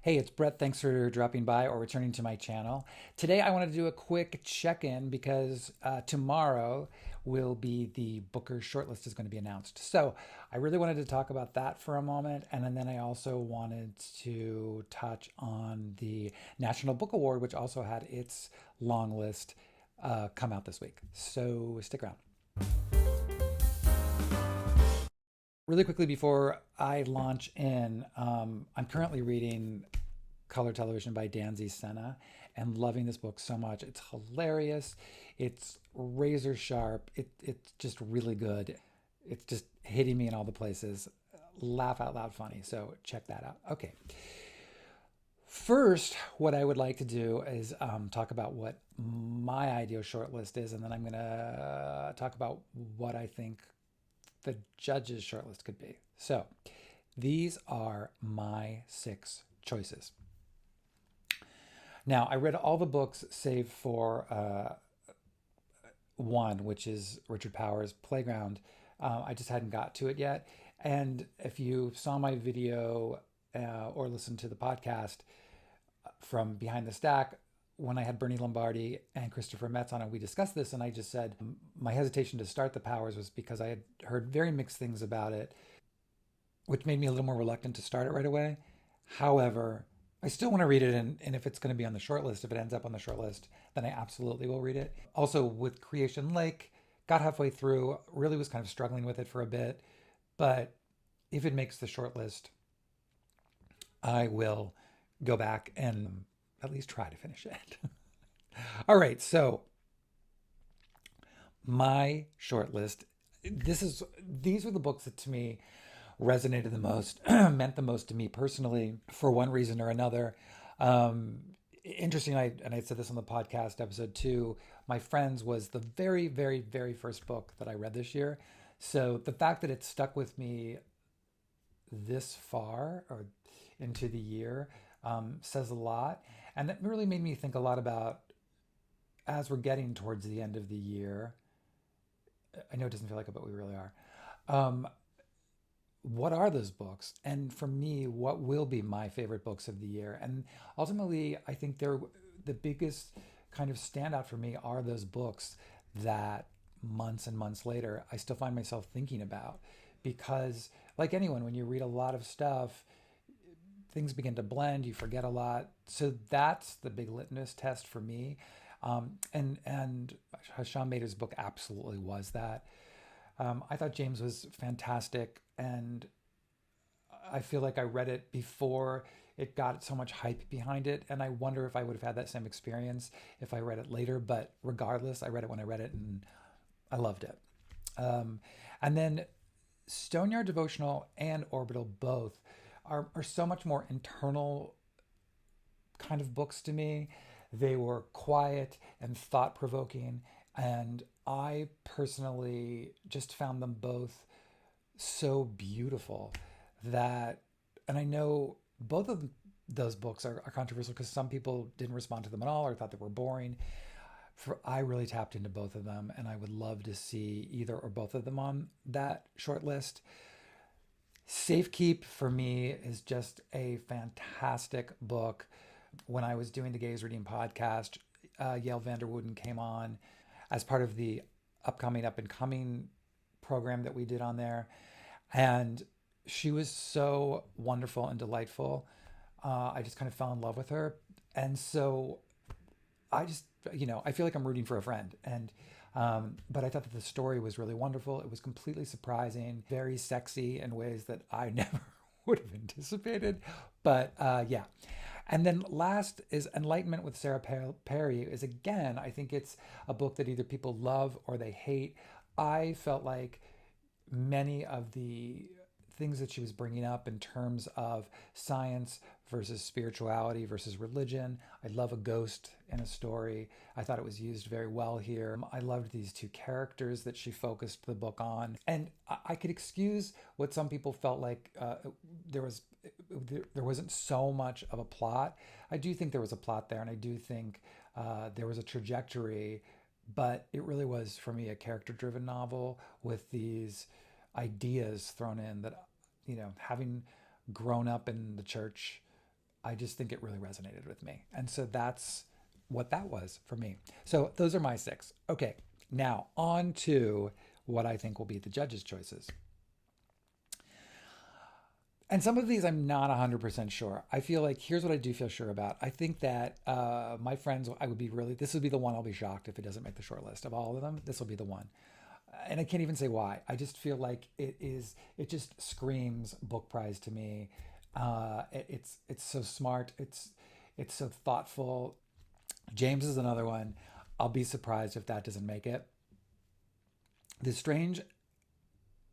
Hey, it's Brett. Thanks for dropping by or returning to my channel. Today, I wanted to do a quick check-in because tomorrow will be the Booker shortlist is going to be announced. So I really wanted to talk about that for a moment. And then I also wanted to touch on the National Book Award, which also had its long list come out this week. So stick around. Really quickly before I launch in, I'm currently reading Color Television by Danzy Senna and loving this book so much. It's hilarious. It's razor sharp. It's just really good. It's just hitting me in all the places. Laugh out loud funny. So check that out. Okay. First, what I would like to do is talk about what my ideal shortlist is, and then I'm going to talk about what I think the judges' shortlist could be. So these are my 6 choices. Now, I read all the books save for one, which is Richard Powers' Playground. I just hadn't got to it yet. And if you saw my video or listened to the podcast from Behind the Stack, when I had Bernie Lombardi and Christopher Metz on it, we discussed this, and I just said my hesitation to start the Powers was because I had heard very mixed things about it, which made me a little more reluctant to start it right away. However, I still want to read it, and if it's going to be on the short list, if it ends up on the short list, then I absolutely will read it. Also, with Creation Lake, got halfway through, really was kind of struggling with it for a bit, but if it makes the short list, I will go back and at least try to finish it. All right, so my short list. These were the books that to me resonated the most, meant the most to me personally for one reason or another. Um, Interesting, and I said this on the podcast episode 2. My Friends was the very, very, very first book that I read this year. So the fact that it stuck with me this far or into the year says a lot. And that really made me think a lot about as we're getting towards the end of the year. I know it doesn't feel like it, but we really are. Um, what are those books? And for me, what will be my favorite books of the year? And ultimately, I think they're the biggest kind of standout for me are those books that months and months later, I still find myself thinking about. Because, like anyone, when you read a lot of stuff, things begin to blend, you forget a lot. So that's the big litmus test for me. And Hashan Mader's book absolutely was that. I thought James was fantastic, and I feel like I read it before it got so much hype behind it, and I wonder if I would have had that same experience if I read it later. But regardless, I read it when I read it, and I loved it. Um, and then Stoneyard Devotional and Orbital both are so much more internal kind of books to me. They were quiet and thought provoking, and I personally just found them both so beautiful that, and I know both of those books are controversial because some people didn't respond to them at all or thought they were boring. I really tapped into both of them, and I would love to see either or both of them on that short list. Safekeep for me is just a fantastic book. When I was doing the Gays Reading podcast, Yael Vanderwooden came on as part of the upcoming Up and Coming program that we did on there. And she was so wonderful and delightful. I just kind of fell in love with her. And so I just, I feel like I'm rooting for a friend. But I thought that the story was really wonderful. It was completely surprising, very sexy in ways that I never would have anticipated. But yeah. And then last is Enlightenment with Sarah Perry is again, I think it's a book that either people love or they hate. I felt like many of the things that she was bringing up in terms of science versus spirituality versus religion. I love a ghost in a story. I thought it was used very well here. I loved these 2 characters that she focused the book on. And I could excuse what some people felt like there was there wasn't so much of a plot. I do think there was a plot there, and I do think there was a trajectory, but it really was for me a character-driven novel with these ideas thrown in that, having grown up in the church, I just think it really resonated with me. And so that's what that was for me. So those are my six. Okay, now on to what I think will be the judges' choices. And some of these I'm not 100% sure. I feel like here's what I do feel sure about. I think that my friends, I would be really, this would be the one I'll be shocked if it doesn't make the short list of all of them. This will be the one. And I can't even say why. I just feel like it just screams book prize to me. It's so smart. It's so thoughtful. James is another one. I'll be surprised if that doesn't make it. The Strange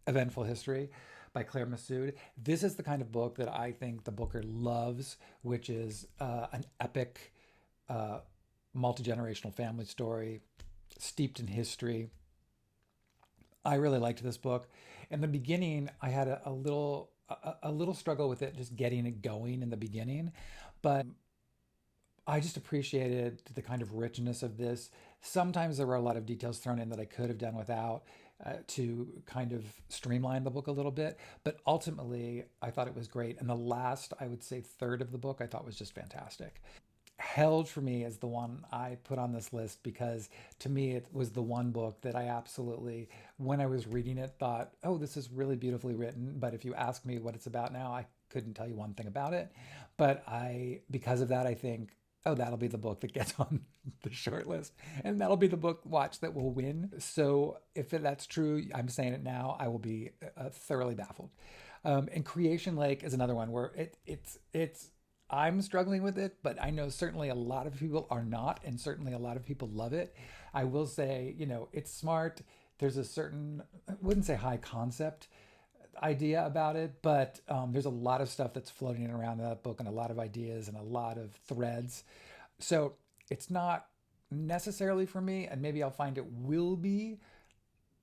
Eventful History by Claire Massoud. This is the kind of book that I think the booker loves, which is an epic, uh, multi-generational family story steeped in history. I really liked this book. In the beginning, I had a little struggle with it, just getting it going in the beginning, but I just appreciated the kind of richness of this. Sometimes there were a lot of details thrown in that I could have done without to kind of streamline the book a little bit. But ultimately, I thought it was great. And the last, I would say, third of the book, I thought was just fantastic. Held for me is the one I put on this list because to me, it was the one book that I absolutely, when I was reading it, thought, oh, this is really beautifully written. But if you ask me what it's about now, I couldn't tell you one thing about it. But because of that, I think, oh, that'll be the book that gets on the short list. And that'll be the book watch that will win. So if that's true, I'm saying it now, I will be thoroughly baffled. And Creation Lake is another one where it's I'm struggling with it, but I know certainly a lot of people are not, and certainly a lot of people love it. I will say, it's smart. There's a certain, I wouldn't say high concept idea about it, but there's a lot of stuff that's floating around that book and a lot of ideas and a lot of threads. So it's not necessarily for me, and maybe I'll find it will be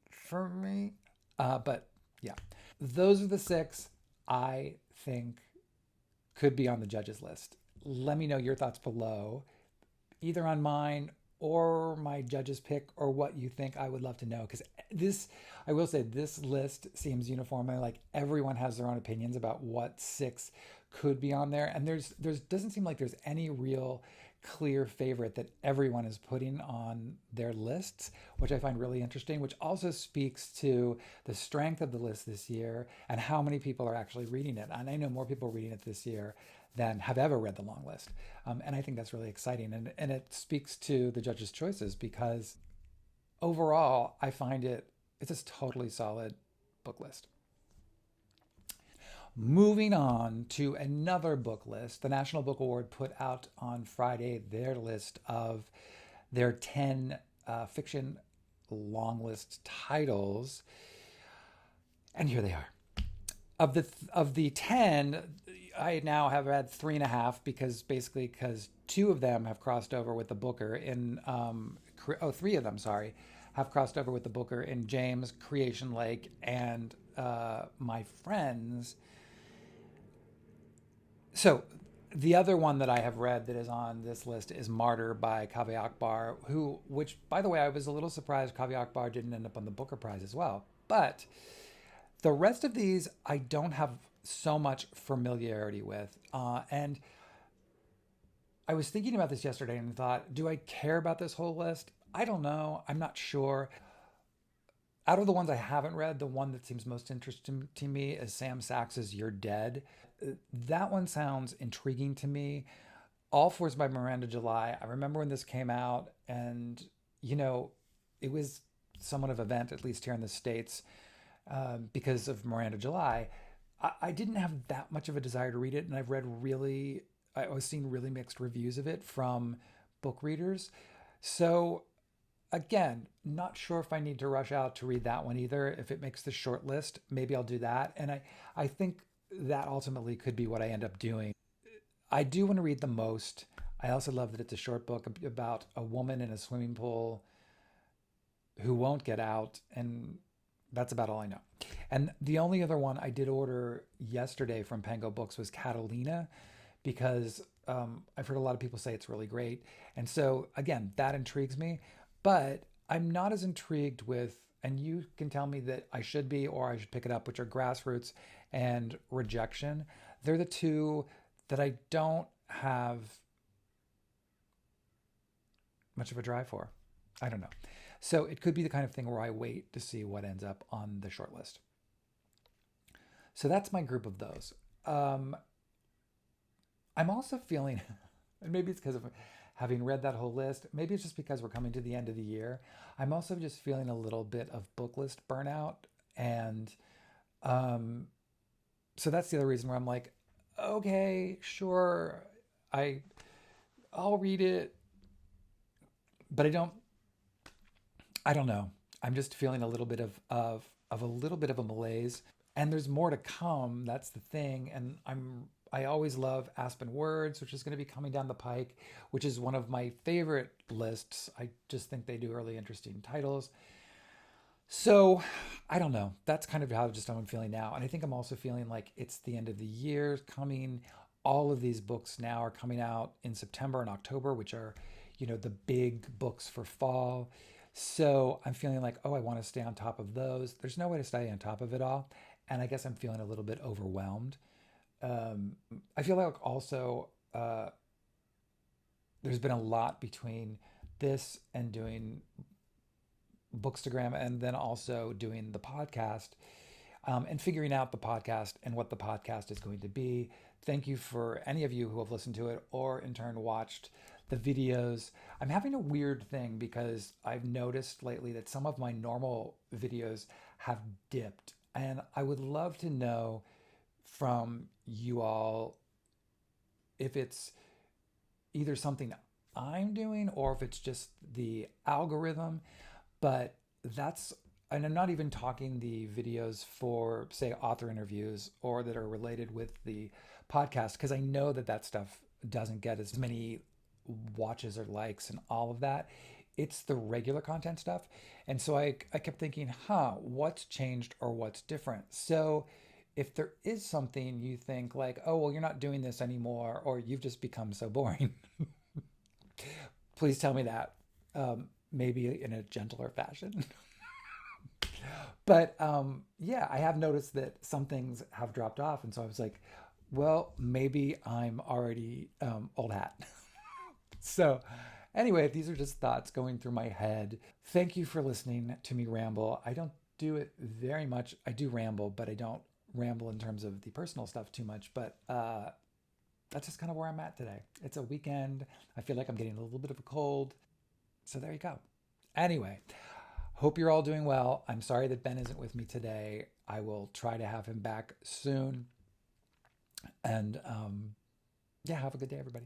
for me. But yeah, those are the six I think could be on the judges list. Let me know your thoughts below, either on mine or my judges pick, or what you think. I would love to know, because I will say, this list seems uniformly like everyone has their own opinions about what six could be on there, and there's doesn't seem like there's any real clear favorite that everyone is putting on their lists, which I find really interesting, which also speaks to the strength of the list this year and how many people are actually reading it. And I know more people reading it this year than have ever read the long list. And I think that's really exciting. And it speaks to the judges' choices, because overall, I find it's a totally solid book list. Moving on to another book list, the National Book Award put out on Friday their list of their 10 fiction long list titles. And here they are. Of the 10, I now have had 3.5, because two of them have crossed over with the Booker in three of them, sorry, have crossed over with the Booker in James, Creation Lake, and My Friends. So the other one that I have read that is on this list is Martyr by Kaveh Akbar, which, by the way, I was a little surprised Kaveh Akbar didn't end up on the Booker Prize as well. But the rest of these I don't have so much familiarity with. And I was thinking about this yesterday and thought, do I care about this whole list? I don't know. I'm not sure. Out of the ones I haven't read, the one that seems most interesting to me is Sam Sax's You're Dead. That one sounds intriguing to me. All Fours by Miranda July. I remember when this came out, and, it was somewhat of an event, at least here in the States, because of Miranda July. I didn't have that much of a desire to read it, and I was seeing really mixed reviews of it from book readers. So again, not sure if I need to rush out to read that one either. If it makes the short list, maybe I'll do that. And I think that ultimately could be what I end up doing. I do want to read The Most. I also love that it's a short book about a woman in a swimming pool who won't get out, and that's about all I know. And the only other one I did order yesterday from Pango Books was Catalina, because I've heard a lot of people say it's really great. And so, again, that intrigues me. But I'm not as intrigued with, and you can tell me that I should be, or I should pick it up, which are Grassroots and Rejection. They're the two that I don't have much of a drive for. I don't know. So it could be the kind of thing where I wait to see what ends up on the short list. So that's my group of those. Um, I'm also feeling, and maybe it's because of having read that whole list, maybe it's just because we're coming to the end of the year. I'm also just feeling a little bit of book list burnout. And um, so that's the other reason where I'm like, okay, sure, I I'll read it, but I don't know. I'm just feeling a little bit of a little bit of a malaise, and there's more to come. That's the thing, and I always love Aspen Words, which is going to be coming down the pike, which is one of my favorite lists. I just think they do really interesting titles. So I don't know. That's kind of how I'm feeling now, and I think I'm also feeling like it's the end of the year coming. All of these books now are coming out in September and October, which are, the big books for fall. So I'm feeling like, oh, I want to stay on top of those. There's no way to stay on top of it all. And I guess I'm feeling a little bit overwhelmed. Um, I feel like also there's been a lot between this and doing Bookstagram and then also doing the podcast and figuring out the podcast and what the podcast is going to be. Thank you for any of you who have listened to it or in turn watched the videos. I'm having a weird thing because I've noticed lately that some of my normal videos have dipped. And I would love to know from you all if it's either something I'm doing or if it's just the algorithm. But that's, and I'm not even talking the videos for, say, author interviews or that are related with the podcast, because I know that that stuff doesn't get as many watches or likes and all of that. It's the regular content stuff. And so I kept thinking, what's changed or what's different? So if there is something you think like, oh, well, you're not doing this anymore, or you've just become so boring, please tell me that. Maybe in a gentler fashion. But yeah, I have noticed that some things have dropped off. And so I was like, well, maybe I'm already old hat. So anyway, these are just thoughts going through my head. Thank you for listening to me ramble. I don't do it very much. I do ramble, but I don't ramble in terms of the personal stuff too much. But that's just kind of where I'm at today. It's a weekend. I feel like I'm getting a little bit of a cold. So there you go. Anyway, hope you're all doing well. I'm sorry that Ben isn't with me today. I will try to have him back soon. And yeah, have a good day, everybody.